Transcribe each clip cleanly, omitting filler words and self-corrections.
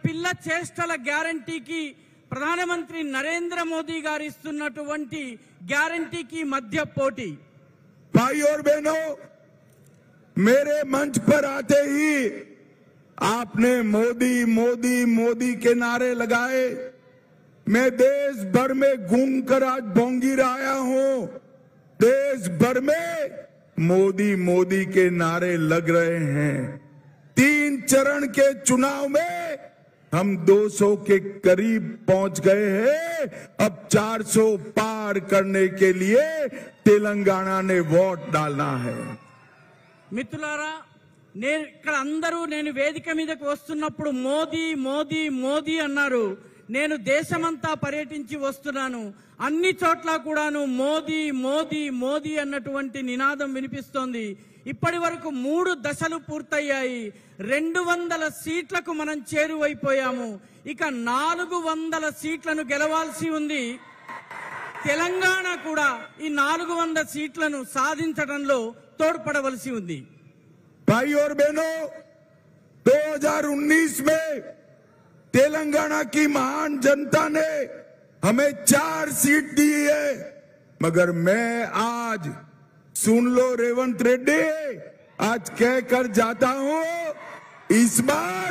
పిల్ల చేష్టల గ్యారంటీకి ప్రధానమంత్రి నరేంద్ర మోదీ గారు ఇస్తున్నటువంటి గ్యారంటీకి మధ్య పోటీ। भाई और बहनों, मेरे मंच पर आते ही आपने मोदी मोदी मोदी के नारे लगाए। मैं देश भर में घूम कर आज बोंगीर आया हूं। देश भर में मोदी मोदी के नारे लग रहे हैं। 3 चरण के चुनाव में हम 200 के करीब पहुंच गए हैं। अब 400 पार करने के लिए तेलंगाना ने वोट डालना है। మిత్రులారా, నేను ఇక్కడ అందరూ నేను వేదిక మీదకి వస్తున్నప్పుడు మోదీ మోదీ మోదీ అన్నారు। నేను దేశమంతా పర్యటించి వస్తున్నాను, అన్ని చోట్ల కూడాను మోదీ మోదీ మోదీ అన్నటువంటి నినాదం వినిపిస్తోంది। ఇప్పటి వరకు 3 దశలు పూర్తయ్యాయి। 200 సీట్లకు మనం చేరువైపోయాము। ఇక 400 సీట్లను గెలవాల్సి ఉంది। తెలంగాణ కూడా ఈ 400 సీట్లను సాధించడంలో తోడ్పడవలసి ఉంది। भाई और बहनों, 2019 में तेलंगाना की महान जनता ने हमें 4 सीट दी है, मगर मैं आज सुन लो रेवंत रेड्डी, आज कहकर जाता हूं, इस बार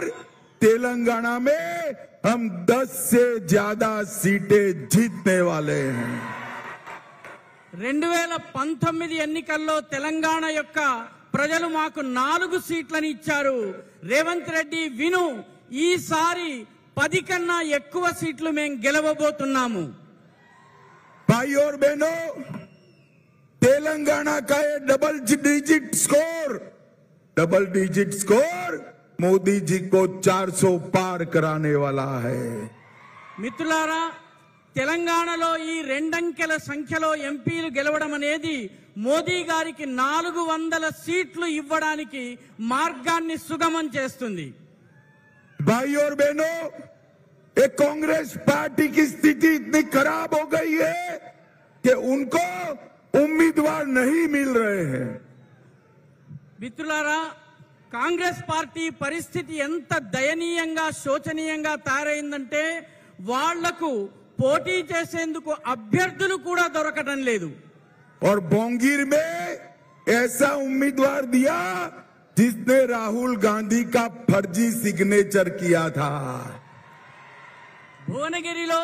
तेलंगाना में हम 10 से ज्यादा सीटें जीतने वाले हैं। 2019 ఎన్నికల్లో తెలంగాణ యొక్క ప్రజలు మాకు 4 సీట్లను ఇచ్చారు। రేవంత్ రెడ్డి విను, ఈసారి 10 కన్నా ఎక్కువ సీట్లు మేము గెలవబోతున్నాము। भाई और बहनों, तेलंगाना का ये double digit score Modi ji को 400 पार कराने वाला है। మిత్రులారా, తెలంగాణలో ఈ 2 అంకెల సంఖ్యలో ఎంపీలు గెలవడం అనేది మోదీ గారికి 400 సీట్లు ఇవ్వడానికి మార్గాన్ని సుగమం చేస్తుంది। भाई और बहनों, एक कांग्रेस पार्टी की स्थिति इतनी खराब हो गई है कि उनको उम्मीदवार नहीं मिल रहे हैं। మిత్రులారా, కాంగ్రెస్ పార్టీ పరిస్థితి ఎంత దయనీయంగా శోచనీయంగా తయారైందంటే వాళ్లకు పోటీ చేసేందుకు అభ్యర్థులు కూడా దొరకడం లేదు। और बोंगीर में ऐसा उम्मीदवार दिया जिसने राहुल गांधी का फर्जी सिग्नेचर किया था। భువనగిరిలో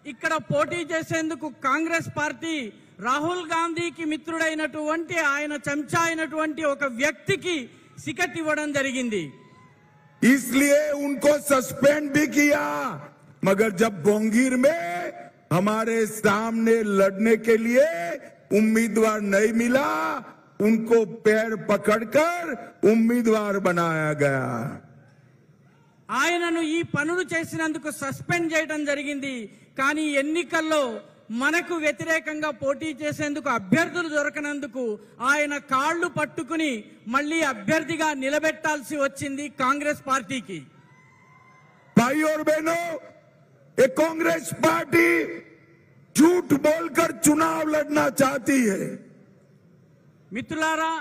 ఇక్కడ పోటీ చేసేందుకు కాంగ్రెస్ పార్టీ రాహుల్ గాంధీకి మిత్రుడైనటువంటి ఆయన చెంచా అయినటువంటి ఒక వ్యక్తికి టికెట్ ఇవ్వడం జరిగింది। इसलिए उनको सस्पेंड भी किया, मगर जब बोंगीर में हमारे सामने लड़ने के लिए उम्मीदवार नहीं मिला, उनको पैर पकड़कर उम्मीदवार बनाया गया। ఆయనను ఈ పనులు చేసినందుకు సస్పెండ్ చేయడం జరిగింది। కానీ ఎన్నికల్లో మనకు వ్యతిరేకంగా పోటీ చేసేందుకు అభ్యర్థులు దొరకనందుకు ఆయన కాళ్ళు పట్టుకుని మళ్ళీ అభ్యర్థిగా నిలబెట్టాల్సి వచ్చింది కాంగ్రెస్ పార్టీకి। भाई और बहनों, ये कांग्रेस पार्टी झूठ बोलकर चुनाव लड़ना चाहती है। మిత్రులారా,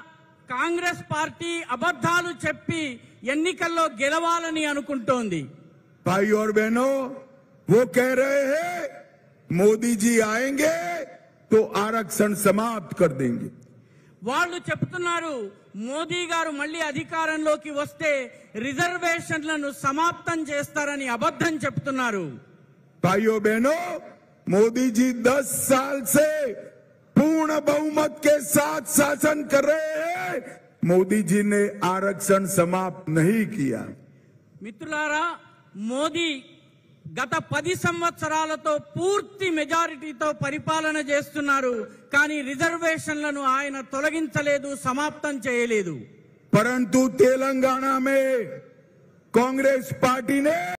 కాంగ్రెస్ పార్టీ అబద్ధాలు చెప్పి ఎన్నికల్లో గెలవాలని అనుకుంటోంది। भाई और बहनों, वो कह रहे हैं मोदी जी आएंगे तो आरक्षण समाप्त कर देंगे। వాళ్ళు చెప్తున్నారు మోదీ గారు మళ్ళీ అధికారంలోకి వస్తే రిజర్వేషన్లను సమాప్తం చేస్తారని అబద్ధం చెప్తున్నారు। भाइयों बहनों, मोदी जी 10 साल से पूर्ण बहुमत के साथ शासन कर रहे हैं। मोदी जी ने आरक्षण समाप्त नहीं किया। మిత్రులారా, మోదీ గత 10 సంవత్సరాలతో పూర్తి మెజారిటీతో పరిపాలన చేస్తున్నారు, కానీ రిజర్వేషన్లను ఆయన తొలగించలేదు, సమాప్తం చేయలేదు। परंतु तेलंगाना में कांग्रेस पार्टी ने